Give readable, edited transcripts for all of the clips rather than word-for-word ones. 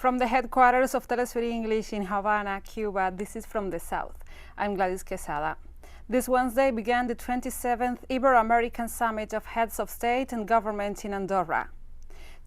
From the headquarters of TeleSUR English in Havana, Cuba, this is From the South. I'm Gladys Quesada. This Wednesday began the 27th Ibero-American Summit of Heads of State and Government in Andorra.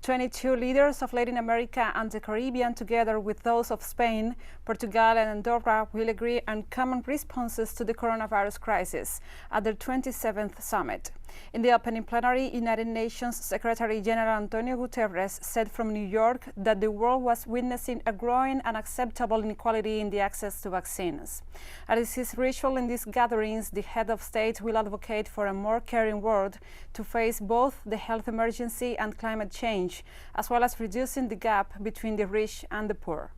22 leaders of Latin America and the Caribbean, together with those of Spain, Portugal and Andorra, will agree on common responses to the coronavirus crisis at their 27th summit. In the opening plenary, United Nations Secretary General Antonio Guterres said from New York that the world was witnessing a growing and unacceptable inequality in the access to vaccines. As is ritual in these gatherings, the head of state will advocate for a more caring world to face both the health emergency and climate change, as well as reducing the gap between the rich and the poor.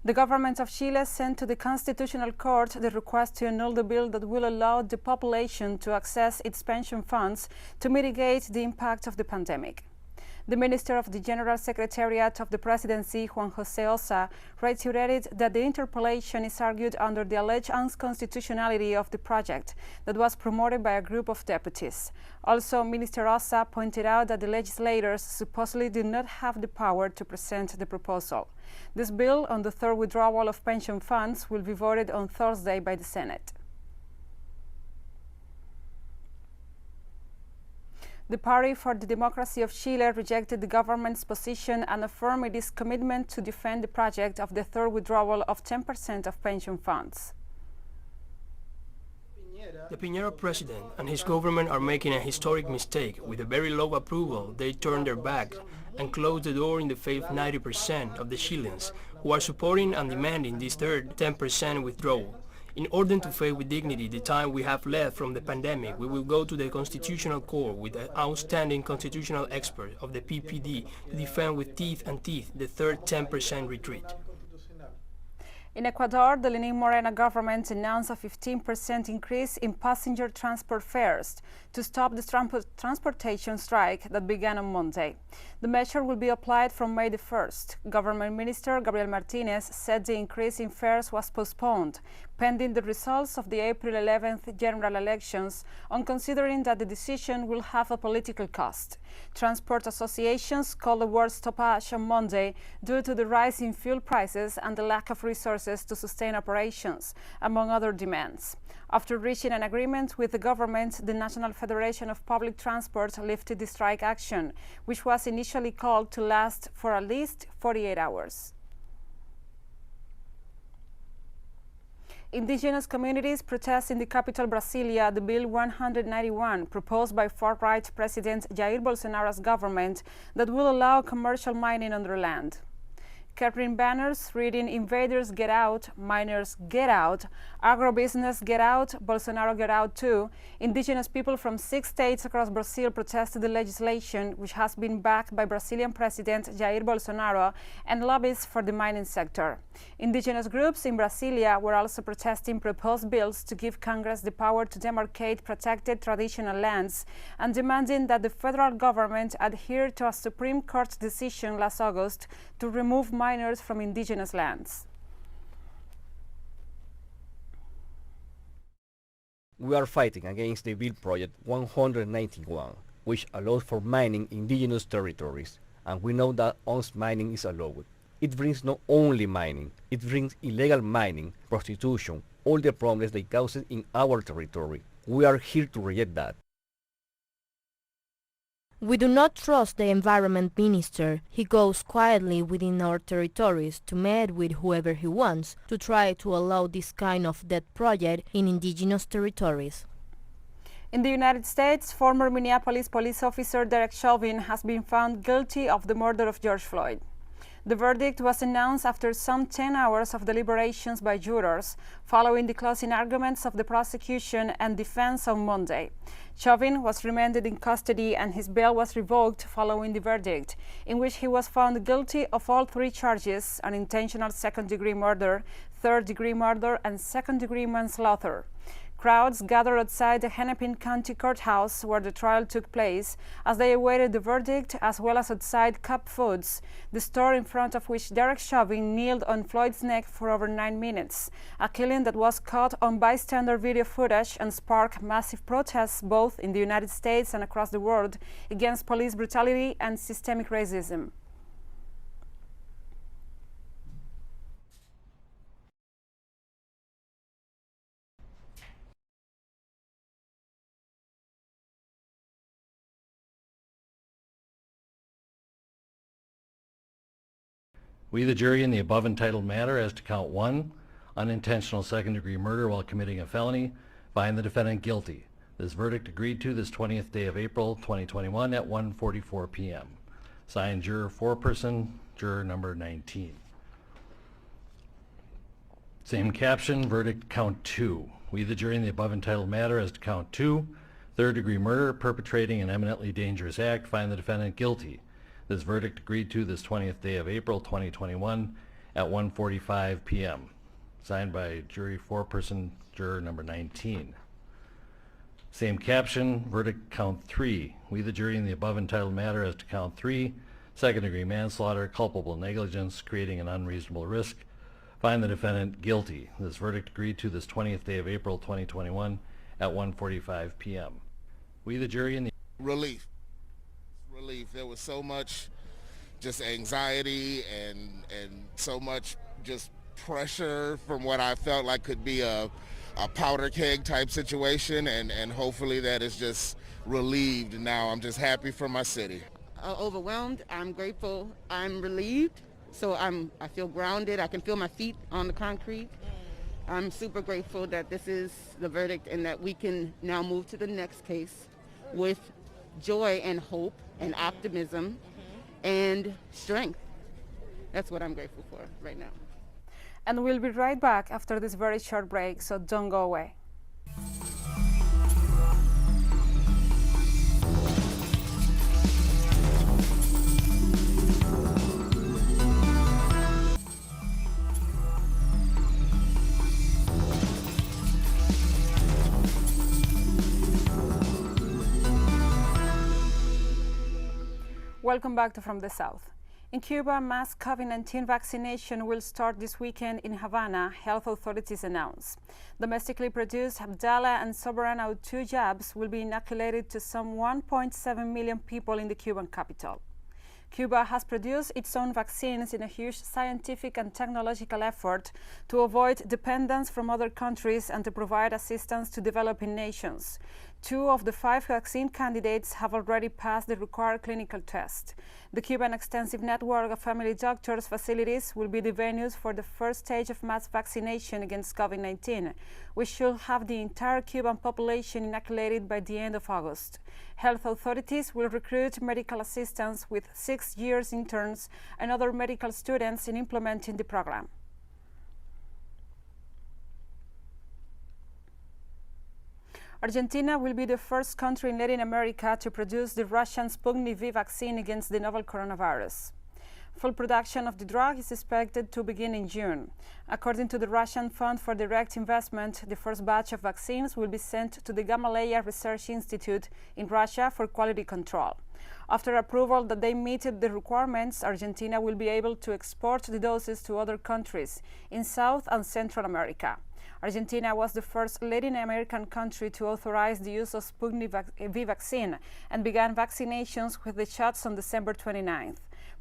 The government of Chile sent to the Constitutional Court the request to annul the bill that will allow the population to access its pension funds to mitigate the impact of the pandemic. The Minister of the General Secretariat of the Presidency, Juan José Ossa, reiterated that the interpellation is argued under the alleged unconstitutionality of the project that was promoted by a group of deputies. Also, Minister Ossa pointed out that the legislators supposedly did not have the power to present the proposal. This bill on the third withdrawal of pension funds will be voted on Thursday by the Senate. The Party for the Democracy of Chile rejected the government's position and affirmed its commitment to defend the project of the third withdrawal of 10% of pension funds. The Piñera president and his government are making a historic mistake. With a very low approval, they turned their back and closed the door in the face of 90% of the Chileans who are supporting and demanding this third 10% withdrawal. In order to face with dignity the time we have left from the pandemic, we will go to the Constitutional Court with an outstanding constitutional expert of the PPD to defend with teeth and teeth the third 10% retreat. In Ecuador, the Lenin-Moreno government announced a 15% increase in passenger transport fares to stop the transportation strike that began on Monday. The measure will be applied from May the 1st. Government Minister Gabriel Martinez said the increase in fares was postponed, pending the results of the April 11th general elections, on considering that the decision will have a political cost. Transport associations called the word stoppage on Monday due to the rise in fuel prices and the lack of resources to sustain operations, among other demands. After reaching an agreement with the government, the National Federation of Public Transport lifted the strike action, which was initially called to last for at least 48 hours. Indigenous communities protest in the capital Brasilia the Bill 191 proposed by far-right President Jair Bolsonaro's government that will allow commercial mining on their land. Carrying banners reading "Invaders get out, miners get out, agribusiness get out, Bolsonaro get out too," indigenous people from 6 states across Brazil protested the legislation, which has been backed by Brazilian President Jair Bolsonaro and lobbyists for the mining sector. Indigenous groups in Brasilia were also protesting proposed bills to give Congress the power to demarcate protected traditional lands and demanding that the federal government adhere to a Supreme Court decision last August to remove miners from indigenous lands. We are fighting against the Bill Project 191, which allows for mining indigenous territories, and we know that honest mining is allowed. It brings not only mining, it brings illegal mining, prostitution, all the problems they cause in our territory. We are here to reject that. We do not trust the environment minister. He goes quietly within our territories to meet with whoever he wants to try to allow this kind of dead project in indigenous territories. In the United States, former Minneapolis police officer Derek Chauvin has been found guilty of the murder of George Floyd. The verdict was announced after some 10 hours of deliberations by jurors, following the closing arguments of the prosecution and defense on Monday. Chauvin was remanded in custody and his bail was revoked following the verdict, in which he was found guilty of all 3 charges: unintentional second-degree murder, third-degree murder, and second-degree manslaughter. Crowds gathered outside the Hennepin County Courthouse where the trial took place as they awaited the verdict, as well as outside Cup Foods, the store in front of which Derek Chauvin kneeled on Floyd's neck for over 9 minutes, a killing that was caught on bystander video footage and sparked massive protests both in the United States and across the world against police brutality and systemic racism. We, the jury, in the above entitled matter as to count 1, unintentional second-degree murder while committing a felony, find the defendant guilty. This verdict agreed to this 20th day of April 2021 at 1:44 p.m. Signed, juror foreperson, juror number 19. Same caption, verdict count 2. We, the jury, in the above entitled matter as to count 2, third-degree murder, perpetrating an eminently dangerous act, find the defendant guilty. This verdict agreed to this 20th day of April 2021 at 1:45 p.m. Signed by jury foreperson, juror number 19. Same caption, verdict count 3. We, the jury, in the above entitled matter as to count 3, second-degree manslaughter, culpable negligence, creating an unreasonable risk, find the defendant guilty. This verdict agreed to this 20th day of April 2021 at 1:45 p.m. We, the jury, in the relief. There was so much just anxiety and so much just pressure from what I felt like could be a powder keg type situation, and hopefully that is just relieved now. I'm just happy for my city. Overwhelmed, I'm grateful, I'm relieved, so I feel grounded, I can feel my feet on the concrete. I'm super grateful that this is the verdict and that we can now move to the next case with joy and hope and optimism and strength. That's what I'm grateful for right now. And we'll be right back after this very short break, so don't go away. Welcome back to From the South. In Cuba, mass COVID-19 vaccination will start this weekend in Havana, health authorities announced. Domestically produced Abdala and Soberano 2 jabs will be inoculated to some 1.7 million people in the Cuban capital. Cuba has produced its own vaccines in a huge scientific and technological effort to avoid dependence from other countries and to provide assistance to developing nations. 2 of the 5 vaccine candidates have already passed the required clinical test. The Cuban extensive network of family doctors' facilities will be the venues for the first stage of mass vaccination against COVID-19, which should have the entire Cuban population inoculated by the end of August. Health authorities will recruit medical assistants with 6-year interns and other medical students in implementing the program. Argentina will be the first country in Latin America to produce the Russian Sputnik V vaccine against the novel coronavirus. Full production of the drug is expected to begin in June. According to the Russian Fund for Direct Investment, the first batch of vaccines will be sent to the Gamaleya Research Institute in Russia for quality control. After approval that they meet the requirements, Argentina will be able to export the doses to other countries in South and Central America. Argentina was the first Latin American country to authorize the use of Sputnik V vaccine and began vaccinations with the shots on December 29th.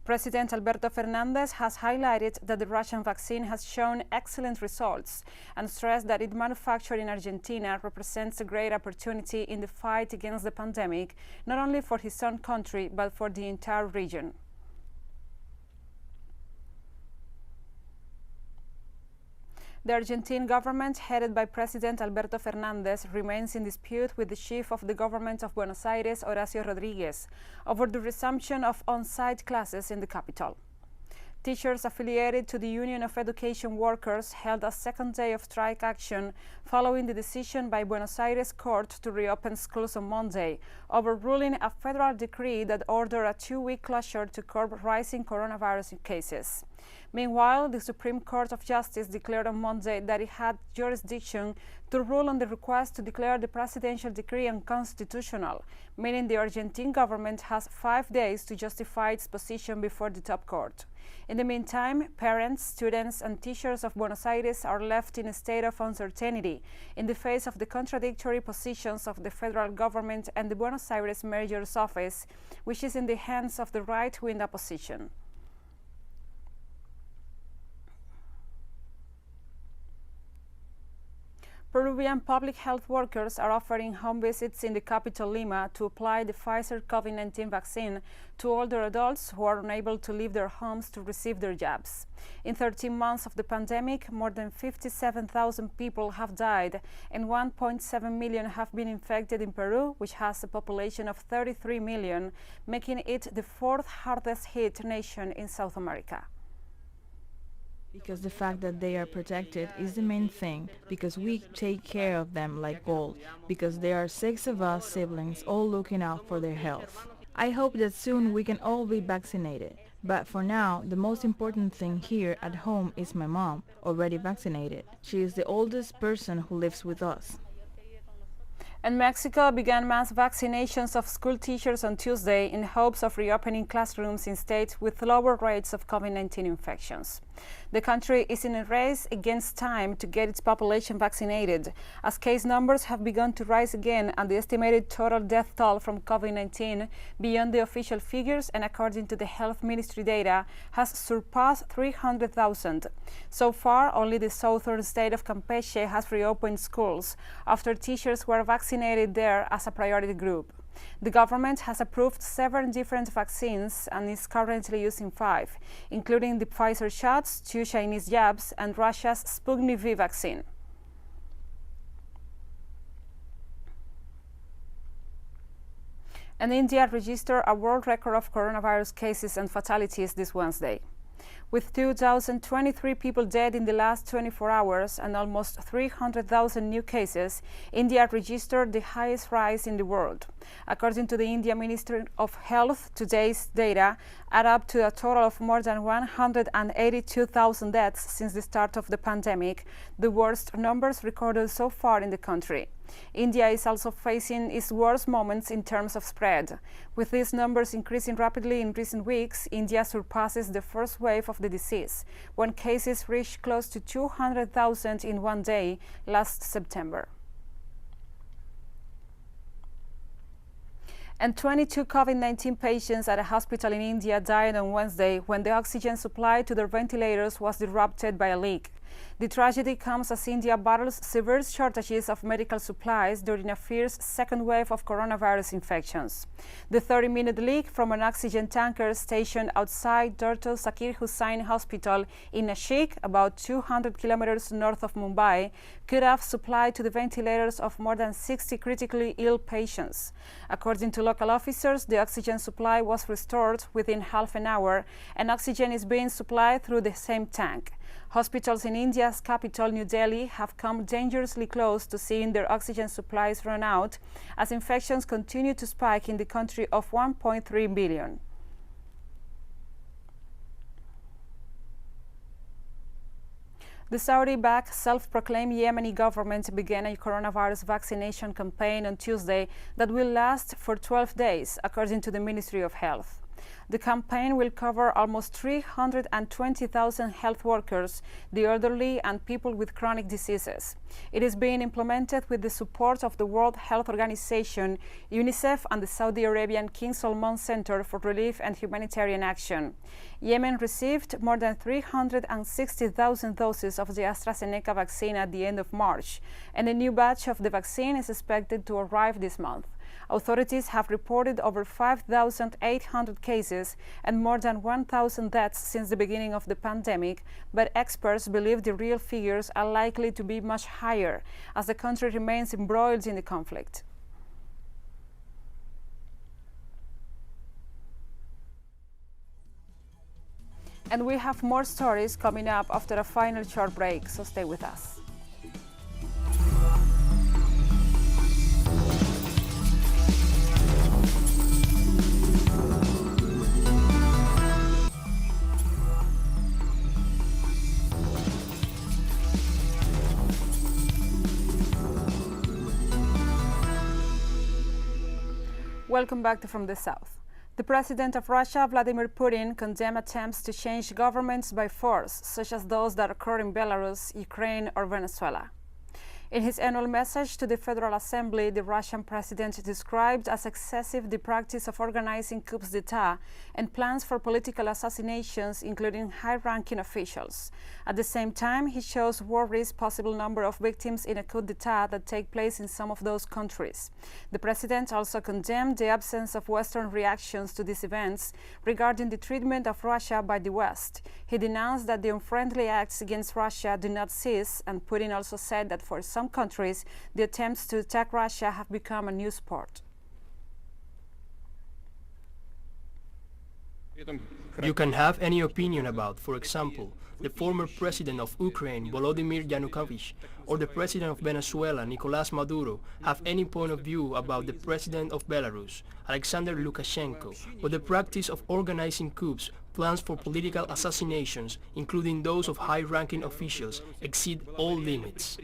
President Alberto Fernandez has highlighted that the Russian vaccine has shown excellent results and stressed that its manufacture in Argentina represents a great opportunity in the fight against the pandemic, not only for his own country, but for the entire region. The Argentine government, headed by President Alberto Fernandez, remains in dispute with the chief of the government of Buenos Aires, Horacio Rodriguez, over the resumption of on-site classes in the capital. Teachers affiliated to the Union of Education Workers held a second day of strike action following the decision by Buenos Aires court to reopen schools on Monday, overruling a federal decree that ordered a 2-week closure to curb rising coronavirus cases. Meanwhile, the Supreme Court of Justice declared on Monday that it had jurisdiction to rule on the request to declare the presidential decree unconstitutional, meaning the Argentine government has 5 days to justify its position before the top court. In the meantime, parents, students, and teachers of Buenos Aires are left in a state of uncertainty in the face of the contradictory positions of the federal government and the Buenos Aires mayor's office, which is in the hands of the right-wing opposition. Peruvian public health workers are offering home visits in the capital Lima to apply the Pfizer COVID-19 vaccine to older adults who are unable to leave their homes to receive their jabs. In 13 months of the pandemic, more than 57,000 people have died and 1.7 million have been infected in Peru, which has a population of 33 million, making it the fourth hardest hit nation in South America. Because the fact that they are protected is the main thing, because we take care of them like gold, because there are 6 of us siblings all looking out for their health. I hope that soon we can all be vaccinated. But for now, the most important thing here at home is my mom, already vaccinated. She is the oldest person who lives with us. And Mexico began mass vaccinations of school teachers on Tuesday in hopes of reopening classrooms in states with lower rates of COVID-19 infections. The country is in a race against time to get its population vaccinated, as case numbers have begun to rise again and the estimated total death toll from COVID-19 beyond the official figures and according to the health ministry data has surpassed 300,000. So far, only the southern state of Campeche has reopened schools after teachers were vaccinated there as a priority group. The government has approved 7 different vaccines and is currently using 5, including the Pfizer shots, 2 Chinese jabs, and Russia's Sputnik V vaccine. And India registered a world record of coronavirus cases and fatalities this Wednesday. With 2,023 people dead in the last 24 hours and almost 300,000 new cases, India registered the highest rise in the world. According to the India Ministry of Health, today's data add up to a total of more than 182,000 deaths since the start of the pandemic, the worst numbers recorded so far in the country. India is also facing its worst moments in terms of spread. With these numbers increasing rapidly in recent weeks, India surpasses the first wave of the disease, when cases reached close to 200,000 in one day last September. And 22 COVID-19 patients at a hospital in India died on Wednesday when the oxygen supply to their ventilators was disrupted by a leak. The tragedy comes as India battles severe shortages of medical supplies during a fierce second wave of coronavirus infections. The 30-minute leak from an oxygen tanker stationed outside Dr. Zakir Hussain Hospital in Nashik, about 200 kilometers north of Mumbai, could have supplied to the ventilators of more than 60 critically ill patients. According to local officers, the oxygen supply was restored within half an hour, and oxygen is being supplied through the same tank. Hospitals in India's capital, New Delhi, have come dangerously close to seeing their oxygen supplies run out as infections continue to spike in the country of 1.3 billion. The Saudi-backed self-proclaimed Yemeni government began a coronavirus vaccination campaign on Tuesday that will last for 12 days, according to the Ministry of Health. The campaign will cover almost 320,000 health workers, the elderly, and people with chronic diseases. It is being implemented with the support of the World Health Organization, UNICEF, and the Saudi Arabian King Salman Center for Relief and Humanitarian Action. Yemen received more than 360,000 doses of the AstraZeneca vaccine at the end of March, and a new batch of the vaccine is expected to arrive this month. Authorities have reported over 5,800 cases and more than 1,000 deaths since the beginning of the pandemic, but experts believe the real figures are likely to be much higher as the country remains embroiled in the conflict. And we have more stories coming up after a final short break, so stay with us. Welcome back to From the South. The president of Russia, Vladimir Putin, condemned attempts to change governments by force, such as those that occur in Belarus, Ukraine, or Venezuela. In his annual message to the Federal Assembly, the Russian president described as excessive the practice of organizing coups d'etat and plans for political assassinations, including high-ranking officials. At the same time, he shows worries possible number of victims in a coup d'etat that take place in some of those countries. The president also condemned the absence of Western reactions to these events regarding the treatment of Russia by the West. He denounced that the unfriendly acts against Russia do not cease, and Putin also said that for some countries, the attempts to attack Russia have become a new sport. You can have any opinion about, for example, the former president of Ukraine, Volodymyr Yanukovych, or the president of Venezuela, Nicolás Maduro, have any point of view about the president of Belarus, Alexander Lukashenko, or the practice of organizing coups, plans for political assassinations, including those of high-ranking officials, exceed all limits.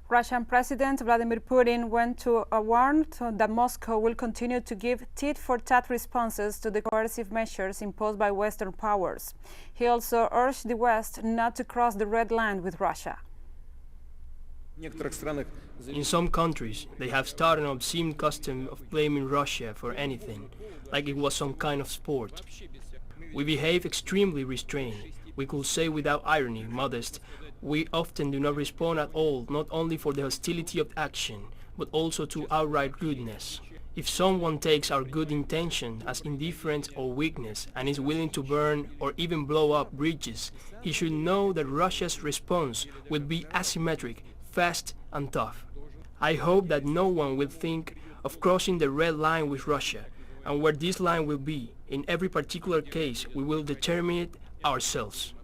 Russian President Vladimir Putin went to warn that Moscow will continue to give tit-for-tat responses to the coercive measures imposed by Western powers. He also urged the West not to cross the red line with Russia. In some countries, they have started an obscene custom of blaming Russia for anything, like it was some kind of sport. We behave extremely restrained. We could say without irony, modest, we often do not respond at all, not only for the hostility of action, but also to outright rudeness. If someone takes our good intention as indifference or weakness and is willing to burn or even blow up bridges, he should know that Russia's response will be asymmetric, fast and tough. I hope that no one will think of crossing the red line with Russia, and where this line will be, in every particular case, we will determine it ourselves.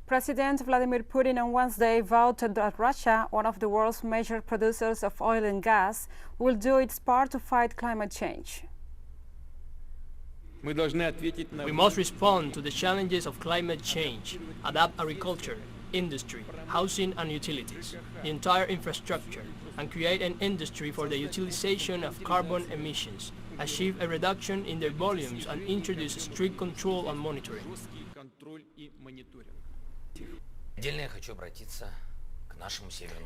President Vladimir Putin on Wednesday vowed that Russia, one of the world's major producers of oil and gas, will do its part to fight climate change. We must respond to the challenges of climate change, adapt agriculture, industry, housing and utilities, the entire infrastructure, and create an industry for the utilization of carbon emissions, achieve a reduction in their volumes and introduce strict control and monitoring.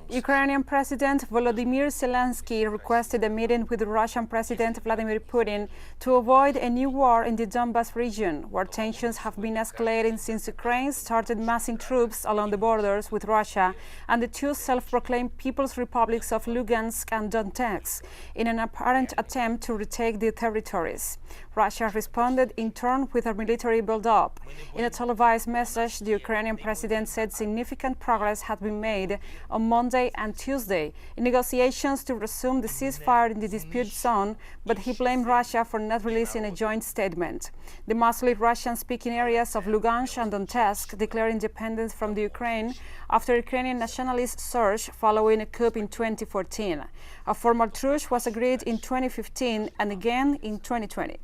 Ukrainian President Volodymyr Zelensky requested a meeting with the Russian President Vladimir Putin to avoid a new war in the Donbas region, where tensions have been escalating since Ukraine started massing troops along the borders with Russia and the two self-proclaimed People's Republics of Lugansk and Donetsk in an apparent attempt to retake the territories. Russia responded in turn with a military build-up. In a televised message, the Ukrainian president said significant progress had been made on Monday and Tuesday in negotiations to resume the ceasefire in the dispute zone, but he blamed Russia for not releasing a joint statement. The mostly Russian-speaking areas of Lugansk and Donetsk declared independence from the Ukraine after Ukrainian nationalists surged following a coup in 2014. A formal truce was agreed in 2015 and again in 2020.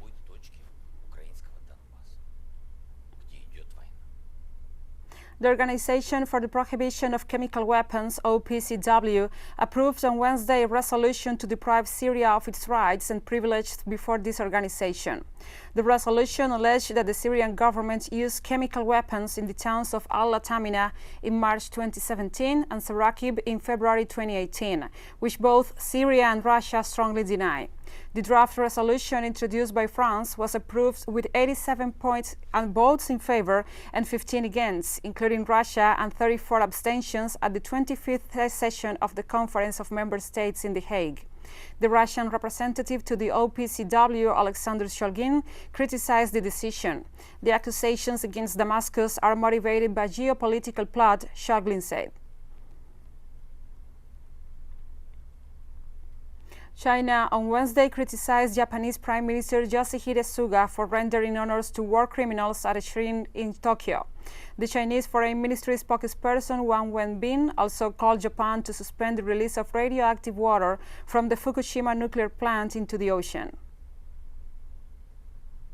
The Organization for the Prohibition of Chemical Weapons, OPCW, approved on Wednesday a resolution to deprive Syria of its rights and privileges before this organization. The resolution alleged that the Syrian government used chemical weapons in the towns of Al-Latamina in March 2017 and Sarakib in February 2018, which both Syria and Russia strongly deny. The draft resolution introduced by France was approved with 87 votes in favor and 15 against, including Russia, and 34 abstentions at the 25th session of the Conference of Member States in The Hague. The Russian representative to the OPCW, Alexander Shulgin, criticized the decision. The accusations against Damascus are motivated by geopolitical plot, Shulgin said. China on Wednesday criticized Japanese Prime Minister Yoshihide Suga for rendering honors to war criminals at a shrine in Tokyo. The Chinese Foreign Ministry spokesperson Wang Wenbin also called Japan to suspend the release of radioactive water from the Fukushima nuclear plant into the ocean.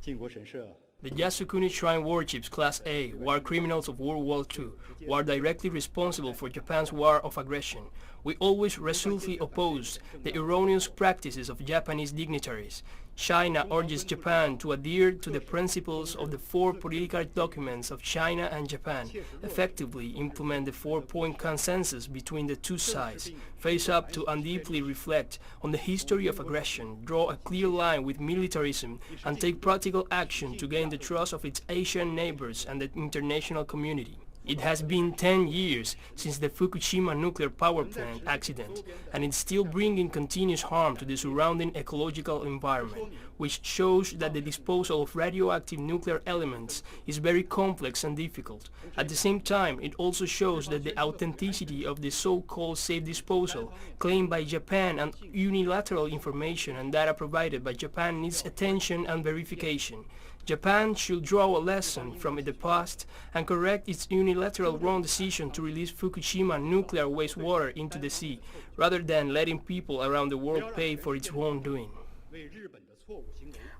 The Yasukuni Shrine warships Class A, war criminals of World War II, were directly responsible for Japan's war of aggression. We always resolutely opposed the erroneous practices of Japanese dignitaries. China urges Japan to adhere to the principles of the 4 political documents of China and Japan, effectively implement the 4-point consensus between the two sides, face up to and deeply reflect on the history of aggression, draw a clear line with militarism, and take practical action to gain the trust of its Asian neighbors and the international community. It has been 10 years since the Fukushima nuclear power plant accident, and it's still bringing continuous harm to the surrounding ecological environment, which shows that the disposal of radioactive nuclear elements is very complex and difficult. At the same time, it also shows that the authenticity of the so-called safe disposal claimed by Japan and unilateral information and data provided by Japan needs attention and verification. Japan should draw a lesson from the past and correct its unilateral wrong decision to release Fukushima nuclear wastewater into the sea, rather than letting people around the world pay for its wrongdoing.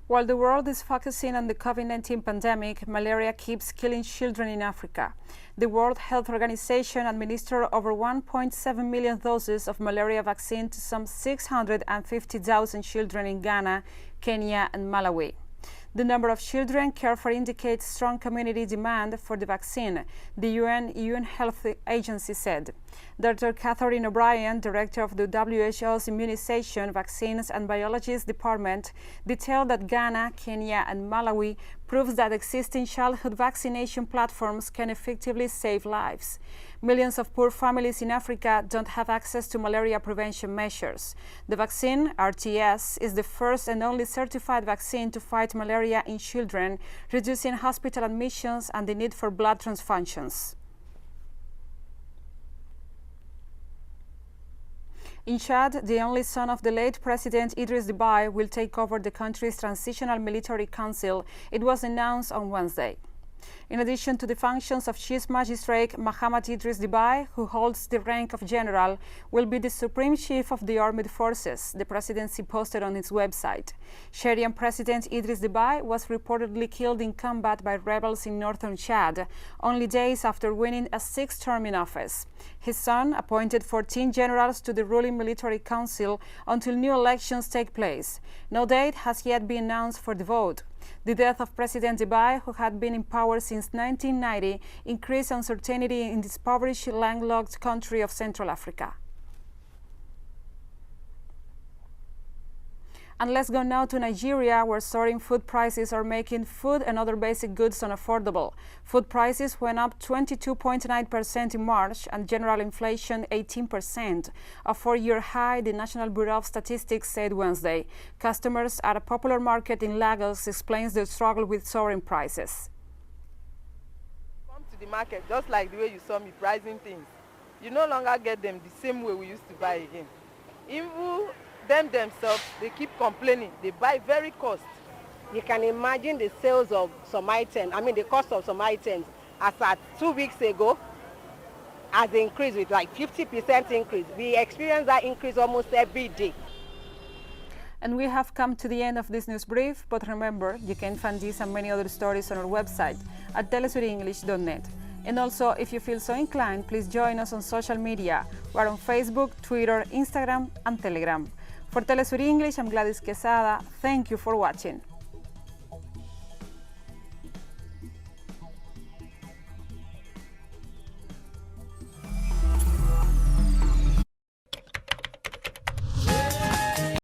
While the world is focusing on the COVID-19 pandemic, malaria keeps killing children in Africa. The World Health Organization administered over 1.7 million doses of malaria vaccine to some 650,000 children in Ghana, Kenya, and Malawi. The number of children cared for indicates strong community demand for the vaccine, the UN Health Agency said. Dr. Catherine O'Brien, director of the WHO's Immunization, Vaccines and Biologies Department, detailed that Ghana, Kenya, and Malawi proves that existing childhood vaccination platforms can effectively save lives. Millions of poor families in Africa don't have access to malaria prevention measures. The vaccine, FTS, is the first and only certified vaccine to fight malaria in children, reducing hospital admissions and the need for blood transfusions. In Chad, the only son of the late President Idriss Déby will take over the country's Transitional Military Council. It was announced on Wednesday. In addition to the functions of Chief Magistrate, Mahamat Idriss Déby, who holds the rank of general, will be the Supreme Chief of the Armed Forces, the presidency posted on its website. Syrian President Idriss Déby was reportedly killed in combat by rebels in northern Chad, only days after winning a 6th term in office. His son appointed 14 generals to the ruling military council until new elections take place. No date has yet been announced for the vote. The death of President Déby, who had been in power since 1990, increased uncertainty in this impoverished, landlocked country of Central Africa. And let's go now to Nigeria, where soaring food prices are making food and other basic goods unaffordable. Food prices went up 22.9% in March and general inflation 18%, a 4-year high, the National Bureau of Statistics said Wednesday. Customers at a popular market in Lagos explains their struggle with soaring prices. Come to the market just like the way you saw me pricing things. You no longer get them the same way we used to buy again. Even them themselves, they keep complaining. They buy very cost. You can imagine the sales of some items, the cost of some items as at 2 weeks ago has increased with like 50% increase. We experience that increase almost every day. And we have come to the end of this news brief, but remember, you can find these and many other stories on our website at telesurenglish.net. And also, if you feel so inclined, please join us on social media. We're on Facebook, Twitter, Instagram, and Telegram. For TeleSUR English, I'm Gladys Quesada. Thank you for watching.